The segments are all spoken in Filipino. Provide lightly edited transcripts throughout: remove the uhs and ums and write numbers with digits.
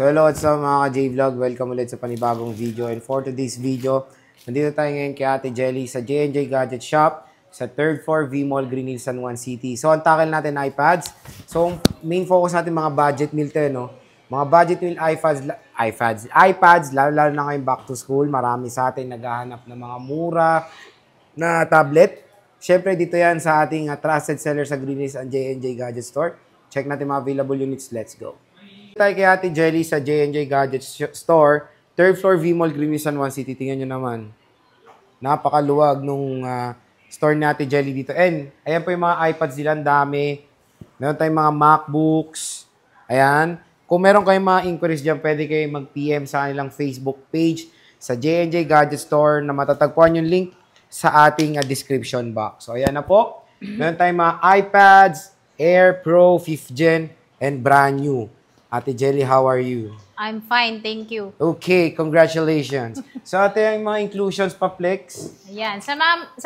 So hello, what's up mga ka-J-Vlog? Welcome ulit sa panibagong video. And for today's video, nandito tayo ngayon kay Ate Jelly sa J&J Gadget Shop sa 3rd floor V-Mall, Green Hills, San Juan City. So ang tackle natin iPads. So main focus natin mga budget meal tayo, no? Mga budget meal iPads, lalo na ngayong back to school. Marami sa atin naghahanap ng mga mura na tablet. Siyempre dito yan sa ating trusted seller sa Green Hills and J&J Gadget Store. Check natin mga available units. Let's go. Tayo kay Ate Jelly sa J&J Gadget Store, 3rd floor V-Mall, Green Hills, San Juan City. Tingnan nyo naman. Napakaluwag nung store ni Ate Jelly dito. And ayan po yung mga iPads nila, ang dami. Meron tayong mga MacBooks. Ayan. Kung meron kayong mga inquiries dyan, pwede kayo mag-PM sa kanilang Facebook page sa J&J Gadget Store na matatagpuan yung link sa ating description box. So, ayan na po. Meron tayong mga iPads, Air Pro 5th Gen, and brand new. Ate Jelly, how are you? I'm fine, thank you. Okay, congratulations. So, ate, yung mga inclusions pa, Flex? Ayan. Sa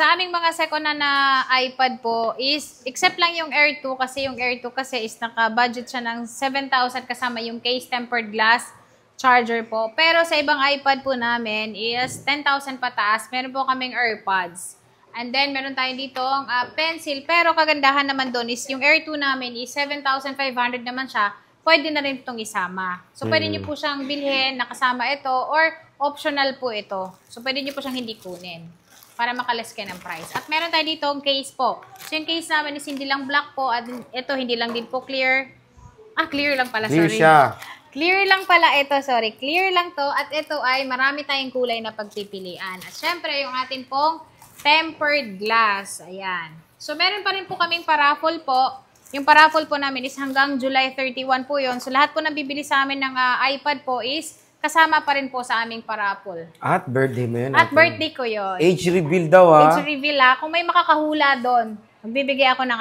aming mga second-hand na iPad po is, except lang yung Air 2 kasi yung Air 2 kasi is naka-budget siya ng 7,000 kasama yung case tempered glass charger po. Pero sa ibang iPad po namin is 10,000 pataas. Meron po kaming AirPods. And then, meron tayo dito pencil. Pero kagandahan naman doon is yung Air 2 namin is 7,500 naman siya. Pwede na rin itong isama. So, pwede nyo po siyang bilhin, nakasama ito, or optional po ito. So, pwede nyo po siyang hindi kunin para makalas kayo ng price. At meron tayo dito ang case po. So, yung case namin is hindi lang black po, at ito hindi lang din po clear. Clear lang pala, Clear sorry. siya. Clear lang pala ito, sorry. Clear lang to, at ito ay marami tayong kulay na pagpipilian. At syempre, yung atin pong tempered glass. Ayan. So, meron pa rin po kaming paraffle po. Yung paraffle po namin is hanggang July 31 po yon. So, lahat po na bibili sa amin ng iPad po is kasama pa rin po sa aming paraffle. At birthday mo yun. At birthday ko yon. Age reveal daw, Age reveal Kung may makakahula doon, magbibigay ako ng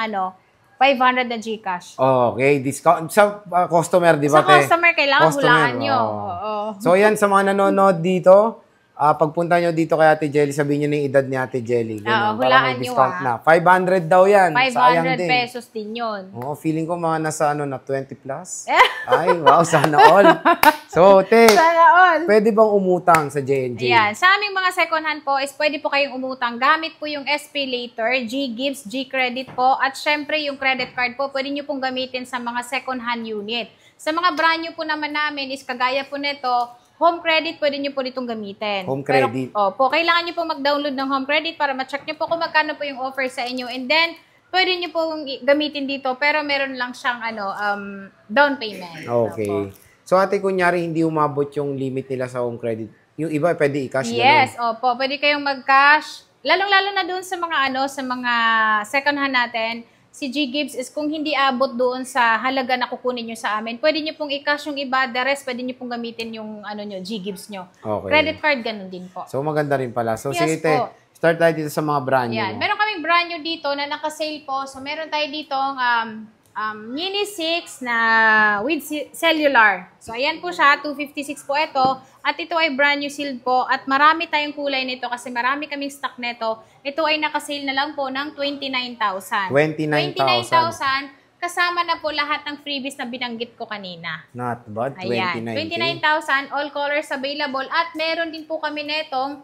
500 na Gcash. Okay, discount. Sa customer, di ba? Sa customer, kailangan hulaan nyo. So, yan, sa mga nanonood dito, pagpunta nyo dito kay Ate Jelly, sabihin nyo na yung edad ni Ate Jelly. Ganun, para may discount na. 500 daw yan. 500 pesos din yun. Oo, feeling ko mga nasa na 20 plus. Ay, wow, sana all. So, sana all. Pwede bang umutang sa J&J? Ayan, sa aming mga second hand po is pwede po kayong umutang. Gamit po yung SP Later, G-Gives, G-Credit po. At syempre yung credit card po, pwede nyo pong gamitin sa mga second hand unit. Sa mga brand new po naman namin is kagaya po nito, home credit, pwede nyo po ditong gamitin. Home credit. Pero, kailangan nyo po mag-download ng home credit para ma-check nyo po kung magkano po yung offer sa inyo. And then, pwede nyo po gamitin dito, pero meron lang siyang down payment. Okay. So, ate, kunyari, hindi umabot yung limit nila sa home credit. Yung iba, pwede i-cash. Yes, opo. Pwede kayong mag-cash. Lalong-lalo na doon sa mga, sa mga second hand natin. Si G-Gives is kung hindi abot doon sa halaga na kukunin nyo sa amin, pwede nyo pong i-cash yung iba, the rest, pwede nyo pong gamitin yung G-Gives nyo. Okay. Credit card, ganun din po. So, maganda rin pala. So, Yes sige, te, po. start tayo dito sa mga brand new. Yan. Meron kaming brand new dito na naka-sale po. So, meron tayo dito Mini 6 na with cellular. So, ayan po siya. 256 po ito. At ito ay brand new sealed po. At marami tayong kulay nito kasi marami kaming stock nito. Ito ay naka-sale na lang po ng 29,000. 29,000 kasama na po lahat ng freebies na binanggit ko kanina. Not bad. Ayan. 29,000. All colors available. At meron din po kami netong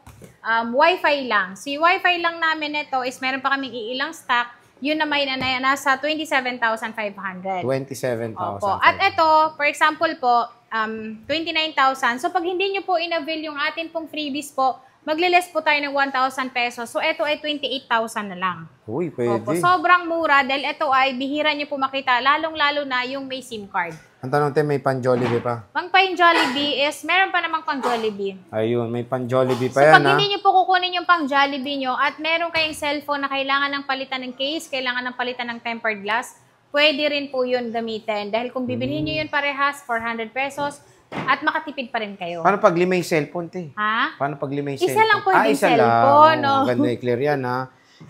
Wi-Fi lang. Si Wi-Fi lang namin nito is meron pa kaming iilang stock. Yun na may nasa 27,500. 27,000. Opo. At ito, for example po, 29,000. So, pag hindi nyo po in-avail yung atin pong freebies po, magle-less po tayo ng 1,000 pesos. So, ito ay 28,000 na lang. Uy, pwede. Opo. Sobrang mura dahil ito ay bihira nyo po makita, lalong-lalo na yung may SIM card. Ang tanong, te, may pan-Jollibee pa? Pang Jollibee is, meron pa namang pang Jollibee. Ayun, may pan-Jollibee pa So, yan, pag hindi nyo po kukunin yung pang Jollibee nyo at meron kayong cellphone na kailangan ng palitan ng case, kailangan ng palitan ng tempered glass, pwede rin po yun gamitin. Dahil kung bibilhin nyo yun parehas, 400 pesos, at makatipid pa rin kayo. Paano pag lima yung cellphone, te? Ha? Paano pag lima yung Isa cellphone? lang pwedeng isa cellphone, lang. no? Maganda i-clear yan, ha?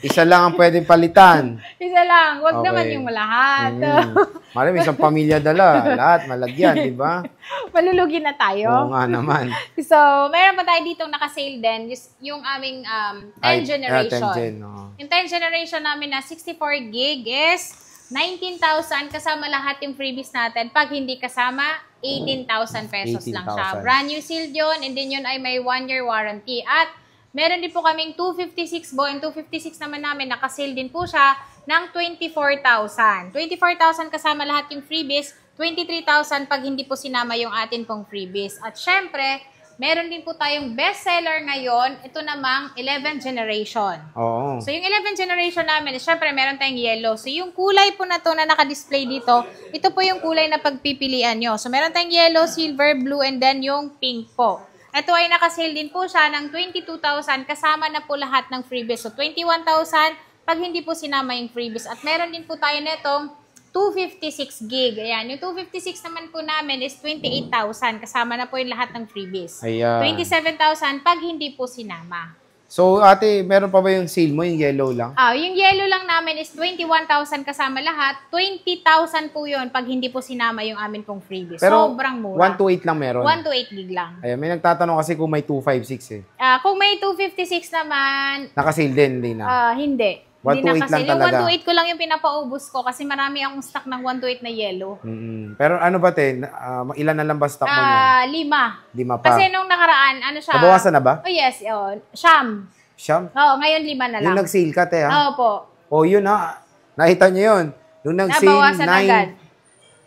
Isa lang ang pwedeng palitan. Isa lang. Huwag Okay. naman yung lahat. Malam, isang pamilya dala. Lahat, malagyan, di ba? Malulugi na tayo. Oo nga naman. So, meron pa tayo ditong naka-sale din. Yung aming 10 generation. 10 gen, oh. Yung 10 generation namin na 64 gig is 19,000 kasama lahat yung freebies natin. Pag hindi kasama, 18,000 pesos lang siya. 18,000. Brand new sealed yun, and then yun ay may 1-year warranty. At meron din po kaming 256 Boeing 256 naman namin, naka-sale din po siya ng 24,000. 24,000 kasama lahat yung freebies, 23,000 pag hindi po sinama yung atin pong freebies. At syempre, meron din po tayong bestseller ngayon, ito namang 11th generation. Oo. So, yung 11th generation namin, syempre, meron tayong yellow. So, yung kulay po na to na naka-display dito, ito po yung kulay na pagpipilian nyo. So, meron tayong yellow, silver, blue, and then yung pink po. Ito ay naka-sale din po siya ng 22,000 kasama na po lahat ng freebies. So, 21,000 pag hindi po sinama yung freebies. At meron din po tayo netong 256 gig. Ayan. Yung 256 naman po namin is 28,000. Kasama na po yung lahat ng freebies. Ayan. 27,000 pag hindi po sinama. So, ate, meron pa ba yung sale mo, yung yellow lang? Yung yellow lang namin is 21,000 kasama lahat. 20,000 po yun pag hindi po sinama yung amin pong freebies. Pero, sobrang mura. 128 lang meron. 1 to 8 gig lang. Ayan, may nagtatanong kasi kung may 256 eh. Kung may 256 naman, Naka-sale din, hindi na. hindi. 1 to 8 lang Yung talaga. 1 to 8 ko lang yung pinapaubos ko kasi marami akong stock ng 1 to 8 na yellow. Pero ano ba, te? Ilan na lang ba stock mo niyan? 5. 5 pa. Kasi nung nakaraan, ano siya? Nabawasan na ba? Oh yes, Siyam. Siyam? Oo, ngayon 5 na lang. Yung nag-sale ka, te, ha? Oo po. O, yun, ha? Nakita niyo yun. Nung nag-sale, Nabawasan agad.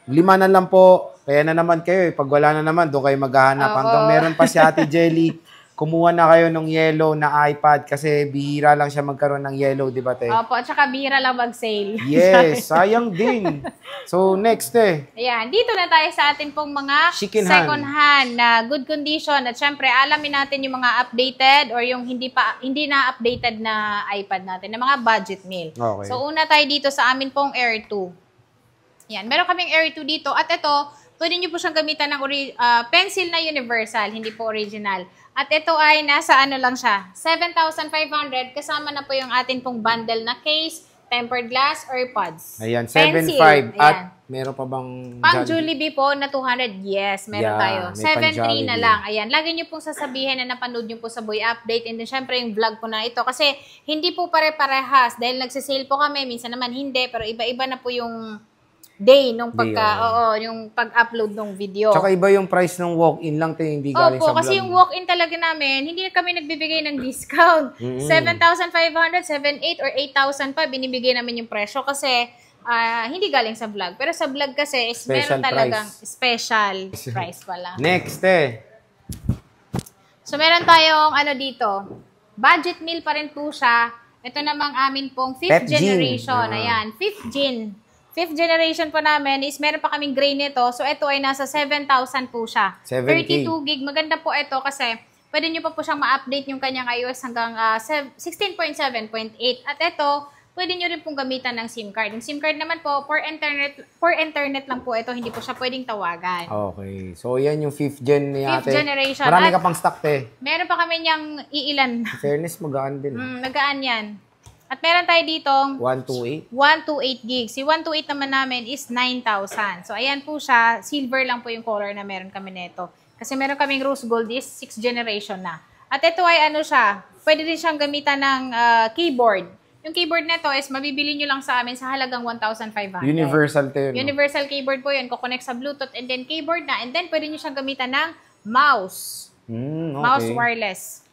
5 na lang po. Kaya na naman kayo, eh. Pag wala na naman, doon kayo maghahanap. Oo. Hanggang meron pa si Ate Jelly. Kumuha na kayo ng yellow na iPad kasi bihira lang siya magkaroon ng yellow, di ba, te? Opo, at saka bihira lang mag-sale. Yes, sayang din. So, next, te. Ayan, dito na tayo sa atin pong mga Chicken second hand na good condition. At syempre, alamin natin yung mga updated or yung hindi na updated na iPad natin, na mga budget meal. Okay. So, una tayo dito sa amin pong Air 2. Ayan, meron kaming Air 2 dito. At ito, pwede nyo po siyang gamitan ng pencil na universal, hindi po original. At ito ay nasa ano lang siya, 7,500 kasama na po yung atin pong bundle na case, tempered glass, or pods. Ayan, Pencil. 7.5. Ayan. At meron pa bang... Pang Jollibee po na 200, yes, meron Yeah, tayo. may pang 7.3 na Jollibee. lang. Ayan, lagi nyo pong sasabihin na napanood nyo po sa Boy Update and then syempre yung vlog po na ito. Kasi hindi po pare-parehas dahil nagsisale po kami, minsan naman hindi, pero iba-iba na po yung day nung yung pag-upload ng video. Tsaka iba yung price ng walk-in lang, te, hindi galing Opo, sa vlog. kasi yung walk-in talaga namin, hindi kami nagbibigay ng discount. 7,500, 7,800 or 8,000 pa binibigay namin yung presyo kasi hindi galing sa vlog. Pero sa vlog kasi is Special meron talagang price. special price pala. Next, te. So meron tayong ano dito, budget meal pa rin po siya. Ito namang amin pong 5th Pep Gin. generation. Ayan, 5th gen. 5th generation po namin is meron pa kaming gray nito. So, ito ay nasa 7,000 po siya. 7K. 32 gig. Maganda po ito kasi pwede nyo pa po siyang ma-update yung kanyang iOS hanggang 16.7.8. At ito, pwede nyo rin pong gamitan ng SIM card. Yung SIM card naman po, for internet lang po ito. Hindi po siya pwedeng tawagan. Okay. So, yan yung 5th gen ni ate. 5th generation. Marami At ka pang stock, te. meron pa kami niyang iilan. Fairness, magaan din. Nagaan yan. At meron tayo ditong 128. 128 gigs. Si 128 naman namin is 9,000. So, ayan po siya. Silver lang po yung color na meron kami nito. Kasi meron kaming rose gold is 6th generation na. At ito ay ano siya, pwede din siyang gamitan ng keyboard. Yung keyboard nito is mabibili nyo lang sa amin sa halagang 1,500. Universal, te. No? Universal keyboard po yun. Kukonect sa Bluetooth and then keyboard na. And then pwede nyo siyang gamitan ng mouse. Okay. Mouse wireless.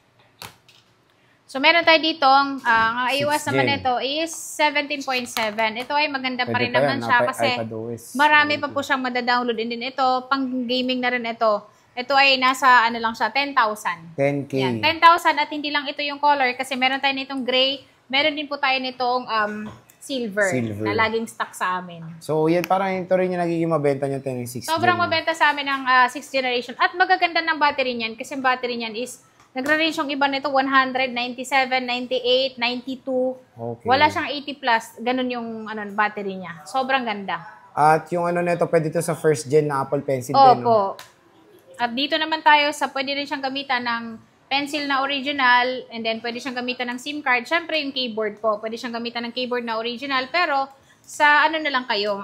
So, meron tayo ditong, ang iOS 6th naman gen. nito is 17.7. Ito ay maganda pa rin Pwede pa naman yan, siya kasi iPadOS. marami pa po siyang madadownload. And then ito, pang gaming na rin ito. Ito ay nasa, ano lang siya, 10,000. 10K. Yan, 10,000 at hindi lang ito yung color kasi meron tayo nitong gray. Meron din po tayo nitong silver na laging stock sa amin. So, yan parang ito rin yung nagiging mabenta nyo, te, ng 6th Sobrang gen. mabenta sa amin ng 6th generation. At magaganda ng battery niyan kasi yung battery niyan is nagre-range yung iba nito 100, 97, 98, 92. Okay. Wala siyang 80 plus. Ganun yung battery niya. Sobrang ganda. At yung ano nito, pwede to sa first gen na Apple Pencil din, no? Opo. At dito naman tayo sa pwede rin siyang gamitan ng pencil na original and then pwede siyang gamitan ng SIM card. Siyempre yung keyboard po. Pwede siyang gamitan ng keyboard na original pero sa ano na lang kayo,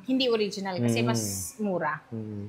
hindi original kasi mas mura.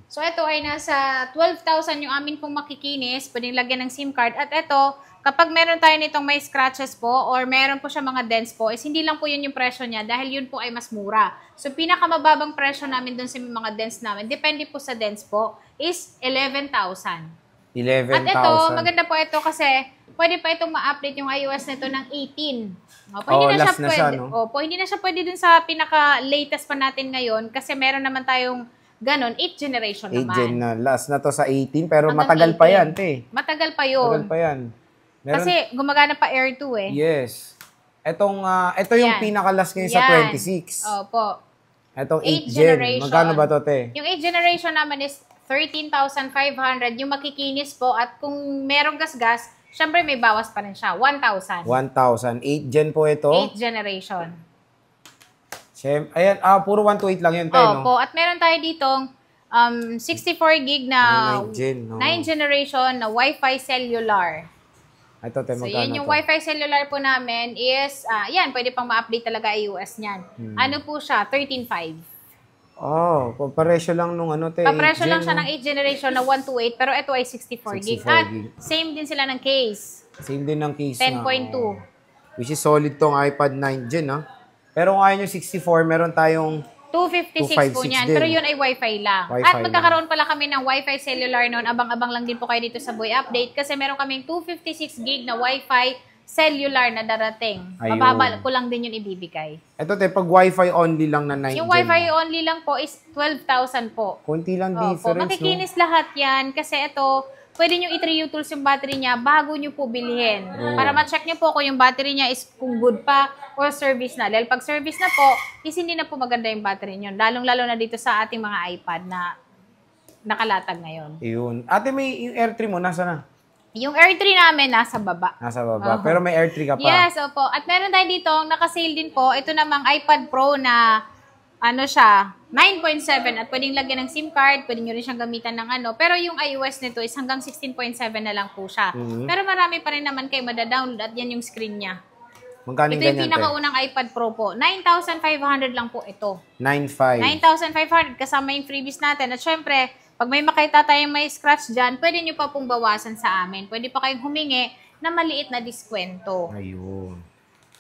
So, ito ay nasa 12,000 yung amin pong makikinis. Pwedeng lagyan ng SIM card. At ito, kapag meron tayo nitong may scratches po or meron po siya mga dents po, is hindi lang po yun yung presyo niya dahil yun po ay mas mura. So, pinakamababang presyo namin dun sa mga dents namin, depende po sa dents po, is 11,000. 11,000. At ito, maganda po ito kasi pwede pa itong ma-update yung iOS nito ng 18. Hindi na last siya na pwede. siya, no? Hindi na siya pwede dun sa pinaka-latest pa natin ngayon kasi meron naman tayong ganon, 8th generation 8 naman. gen na. Last na to sa 18, pero Hanggang matagal pa 18. yan, te. Matagal pa yun. Matagal pa yan. Kasi gumagana pa Air 2 eh. Yes. Ito yung Yan. pinaka-last ngayon sa Yan. 26. Opo. Itong 8 8th gen. generation. Magkano ba to, te? Yung 8th generation naman is 13,500 yung makikinis po at kung merong gasgas, syempre may bawas pa rin siya, 1,000. 1,000. 8 gen po ito. 8th generation. Ayan, puro 128 lang yun, te, no? Opo, at meron tayo ditong 64 gig na 9 gen, no? 9th generation na Wi-Fi cellular. Ito, te, So, magkano yun yung to? Wi-Fi cellular po namin is, yan, pwede pang ma-update talaga iOS niyan. Ano po siya? 13.5. Papresyo lang nung ano, te. Papresyo 8 lang gen, siya no? ng 8th generation na 128, pero ito ay 64 gig. 64 At gig. same din sila ng case. Same din ng case 10.2. Which is solid tong iPad 9 gen, ha? Pero kung ayaw nyo 64, meron tayong 256 po 256 niyan, din. pero yun ay Wi-Fi lang. Wi-Fi At magkakaroon pala kami ng Wi-Fi cellular noon. Abang-abang lang din po kayo dito sa Boy Update kasi meron kaming 256 gig na Wi-Fi cellular na darating. Ayun. Mababa ko lang din yun ibibigay. Ito, te, pag Wi-Fi only lang na 9 Yung gen. Wi-Fi only lang po is 12,000 po. Konti lang Opo, difference, no? makikinis lahat yan kasi ito, pwede nyo i-reutils yung battery niya bago nyo po bilhin. Para ma-check nyo po kung yung battery niya is kung good pa or service na. Dahil pag service na po, is hindi na po maganda yung battery nyo. Lalong-lalo na dito sa ating mga iPad na nakalatag ngayon. Yun. Ate, may yung Air 3 mo, nasa na? Yung Air 3 namin nasa baba. Nasa baba. Oho. Pero may Air 3 ka pa. Yes, opo. At meron tayo dito, naka-sale din po. Ito namang iPad Pro na, ano siya, 9.7 at pwedeng lagyan ng SIM card, pwede nyo rin siyang gamitan ng ano. Pero yung iOS nito is hanggang 16.7 na lang po siya. Pero marami pa rin naman kayo madadownload at yan yung screen niya. Magkano Ito yung yung ganyan, te? pinakaunang iPad Pro po. 9,500 lang po ito. 9.5. 9,500 kasama yung freebies natin. At syempre, pag may makita tayong may scratch dyan, pwede nyo pa pong bawasan sa amin. Pwede pa kayong humingi na maliit na diskwento. Ayun.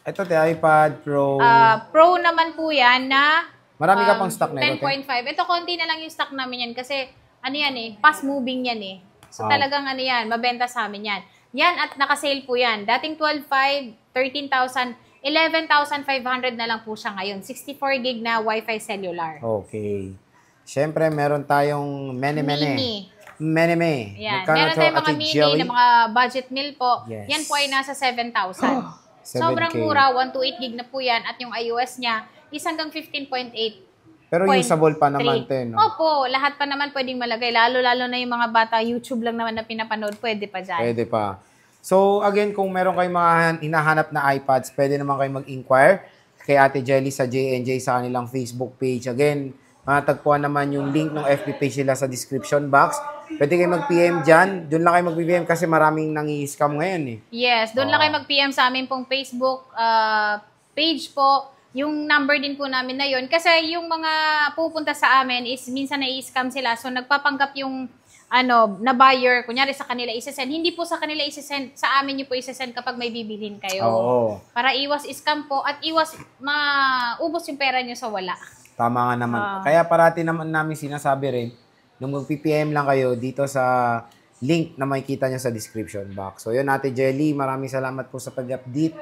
Ito, te, iPad Pro. Pro naman po yan na Marami ka pang stock na ito, te? 10.5. Ito, konti na lang yung stock namin yan kasi ano yan eh, fast moving yan eh. So talagang ano yan, mabenta sa amin yan. Yan at naka-sale po yan. Dating 12.5, 13,000, 11,500 na lang po siya ngayon. 64 gig na Wi-Fi cellular. Okay. Siyempre, meron tayong Mini. Mene. Yan. Magkano Meron to, tayong mga Ate mini Joey? na mga budget meal po. Yes. Yan po ay nasa 7,000. 7K. Sobrang mura, 128 gig na po yan. At yung iOS niya is hanggang 15.8. Pero usable pa naman, te, no? Opo, lahat pa naman pwedeng malagay. Lalo-lalo na yung mga bata, YouTube lang naman na pinapanood, pwede pa dyan. Pwede pa. So, again, kung meron kayong mga hinahanap na iPads, pwede naman kayo mag-inquire kay Ate Jelly sa JNJ sa kanilang Facebook page. Again, matagpuan naman yung link ng FB page nila sa description box. Pwede kayo mag-PM dyan. Doon lang kayo mag-PM kasi maraming nangi-scam ngayon eh. Yes, doon lang kayo mag-PM sa amin pong Facebook page po. Yung number din po namin na yon. Kasi yung mga pupunta sa amin is minsan na-i-scam sila. So, nagpapanggap yung na buyer, kunyari sa kanila isesend. Hindi po sa kanila isesend, sa amin nyo po isesend kapag may bibilhin kayo. Oo. Para iwas scam po at iwas maubos yung pera nyo sa wala. Tama nga naman. Kaya parati naman namin sinasabi rin, nung mag-PPM lang kayo dito sa link na makikita nyo sa description box. So yun, Ate Jelly, maraming salamat po sa pag-update